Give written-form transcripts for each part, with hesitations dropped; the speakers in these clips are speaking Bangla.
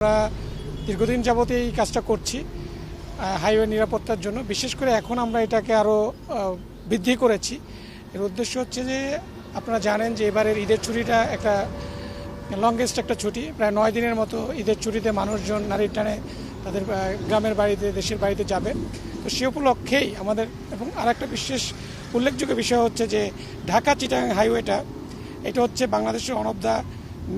আমরা দীর্ঘদিন যাবত এই কাজটা করছি হাইওয়ে নিরাপত্তার জন্য। বিশেষ করে এখন আমরা এটাকে আরও বৃদ্ধি করেছি। এর উদ্দেশ্য হচ্ছে যে আপনারা জানেন যে এবারের ঈদের ছুটিটা একটা লংগেস্ট একটা ছুটি, প্রায় 9 দিনের মতো ঈদের ছুটিতে মানুষজন নারীর টানে তাদের গ্রামের বাড়িতে দেশের বাড়িতে যাবে। তো সে উপলক্ষেই আমাদের এবং আরেকটা বিশেষ উল্লেখযোগ্য বিষয় হচ্ছে যে ঢাকা চিটাগাং হাইওয়েটা এটা হচ্ছে বাংলাদেশের one of the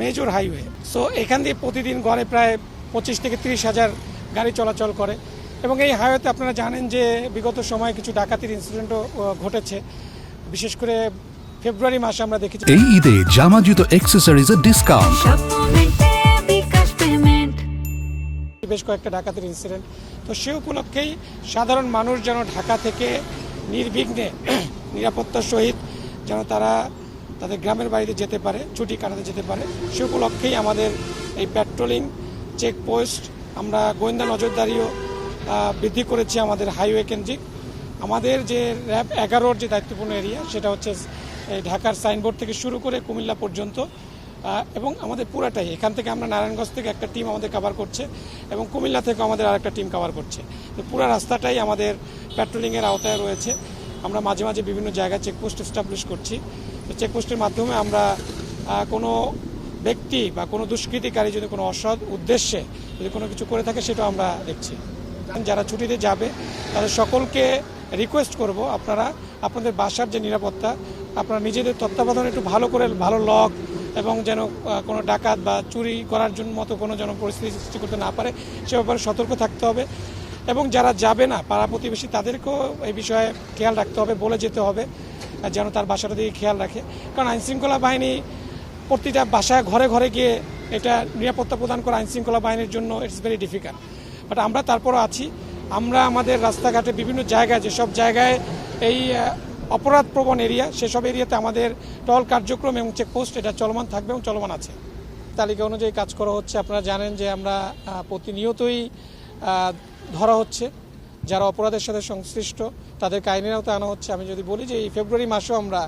major highway. So এখান দিয়ে প্রতিদিন গড়ে প্রায় 25 থেকে 30 হাজার গাড়ি চলাচল করে এবং এই হাইওয়েতে আপনারা জানেন যে বিগত সময়ে কিছু ডাকাতির ইনসিডেন্টও ঘটেছে। বিশেষ করে ফেব্রুয়ারি মাসে আমরা দেখেছি এই ঈদে জামা জুতো অ্যাকসেসরিজের ডিসকাউন্ট, বেশ কয়েকটা ডাকাতির ইনসিডেন্ট। তো সে উপলক্ষেই সাধারণ মানুষ যেন ঢাকা থেকে নির্বিঘ্নে নিরাপত্তার সহিত যেন তারা তাদের গ্রামের বাড়িতে যেতে পারে, ছুটি কাটাতে যেতে পারে, সে উপলক্ষেই আমাদের এই পেট্রোলিং চেকপোস্ট, আমরা গোয়েন্দা নজরদারিও বৃদ্ধি করেছি আমাদের হাইওয়ে কেন্দ্রিক। আমাদের যে র্যাব 11-র যে দায়িত্বপূর্ণ এরিয়া সেটা হচ্ছে ঢাকার সাইনবোর্ড থেকে শুরু করে কুমিল্লা পর্যন্ত এবং আমাদের পুরাটাই এখান থেকে আমরা নারায়ণগঞ্জ থেকে একটা টিম আমাদের কভার করছে এবং কুমিল্লা থেকে আমাদের আরেকটা টিম কভার করছে। তো পুরো রাস্তাটাই আমাদের পেট্রোলিংয়ের আওতায় রয়েছে। আমরা মাঝে মাঝে বিভিন্ন জায়গায় চেকপোস্ট এস্টাবলিশ করছি। তো চেকপোস্টের মাধ্যমে আমরা কোনো ব্যক্তি বা কোনো দুষ্কৃতিকারী যদি কোনো অসৎ উদ্দেশ্যে যদি কোনো কিছু করে থাকে সেটাও আমরা দেখছি। যারা ছুটিতে যাবে তাদের সকলকে রিকোয়েস্ট করব, আপনারা আপনাদের বাসার যে নিরাপত্তা আপনারা নিজেদের তত্ত্বাবধানে একটু ভালো করে ভালো লক এবং যেন কোনো ডাকাত বা চুরি করার জন্য মতো কোনো যেন পরিস্থিতি সৃষ্টি করতে না পারে সে ব্যাপারে সতর্ক থাকতে হবে এবং যারা যাবে না পাড়া প্রতিবেশী তাদেরকেও এই বিষয়ে খেয়াল রাখতে হবে, বলে যেতে হবে যেন তার বাসাটা দিকে খেয়াল রাখে। কারণ আইনশৃঙ্খলা বাহিনী প্রতিটা বাসায় ঘরে ঘরে গিয়ে এটা নিরাপত্তা প্রদান করা আইনশৃঙ্খলা বাহিনীর জন্য ইটস ভেরি ডিফিকাল্ট। বাট আমরা তারপরও আছি। আমরা আমাদের রাস্তাঘাটে বিভিন্ন জায়গায় যেসব জায়গায় এই অপরাধ প্রবণ এরিয়া সেসব এরিয়াতে আমাদের টহল কার্যক্রম এবং চেকপোস্ট এটা চলমান থাকবে এবং চলমান আছে। তালিকা অনুযায়ী কাজ করা হচ্ছে। আপনারা জানেন যে আমরা প্রতিনিয়তই ধরা হচ্ছে যারা অপরাধের সাথে সংশ্লিষ্ট তাদেরকে আইনের আওতায় আনা হচ্ছে। আমি যদি বলি যে এই ফেব্রুয়ারি মাসেও আমরা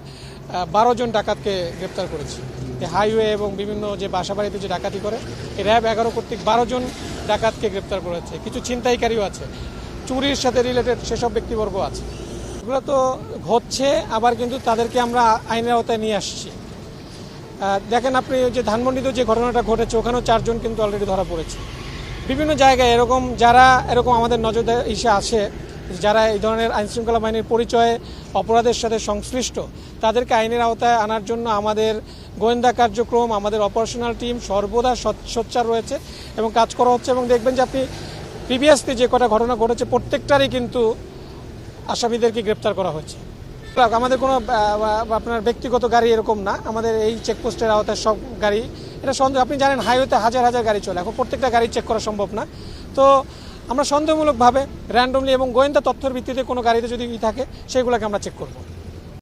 12 জন ডাকাতকে গ্রেপ্তার করেছি। হাইওয়ে এবং বিভিন্ন যে বাসাবাড়িতে যে ডাকাতি করে এই র্যাব 11 কর্তৃক 12 জন ডাকাতকে গ্রেপ্তার করেছে। কিছু ছিনতাইকারীও আছে, চুরির সাথে রিলেটেড সেসব ব্যক্তিবর্গ আছে। এগুলো তো ঘটছে, আবার কিন্তু তাদেরকে আমরা আইনের আওতায় নিয়ে আসছি। দেখেন আপনি যে ধানমন্ডিতে যে ঘটনাটা ঘটেছে ওখানেও 4 জন কিন্তু অলরেডি ধরা পড়েছে। বিভিন্ন জায়গায় এরকম যারা এরকম আমাদের নজর এসে আসে, যারা এই ধরনের আইনশৃঙ্খলা বাহিনীর পরিচয়ে অপরাধের সাথে সংশ্লিষ্ট তাদেরকে আইনের আওতায় আনার জন্য আমাদের গোয়েন্দা কার্যক্রম, আমাদের অপারেশনাল টিম সর্বদা সোচ্চার রয়েছে এবং কাজ করা হচ্ছে। এবং দেখবেন যে আপনি প্রিভিয়াসলি যে কটা ঘটনা ঘটেছে প্রত্যেকটারই কিন্তু আসামিদেরকে গ্রেপ্তার করা হয়েছে। আমাদের কোনো আপনার ব্যক্তিগত গাড়ি এরকম না, আমাদের এই চেকপোস্টের আওতায় সব গাড়ি। এটা সন্দেহ, আপনি জানেন হাইওয়েতে হাজার হাজার গাড়ি চলে, এখন প্রত্যেকটা গাড়ি চেক করা সম্ভব না। তো আমরা সন্দেহমূলকভাবে র্যান্ডমলি এবং গোয়েন্দা তথ্যের ভিত্তিতে কোনো গাড়িতে যদি থাকে সেগুলোকে আমরা চেক করব।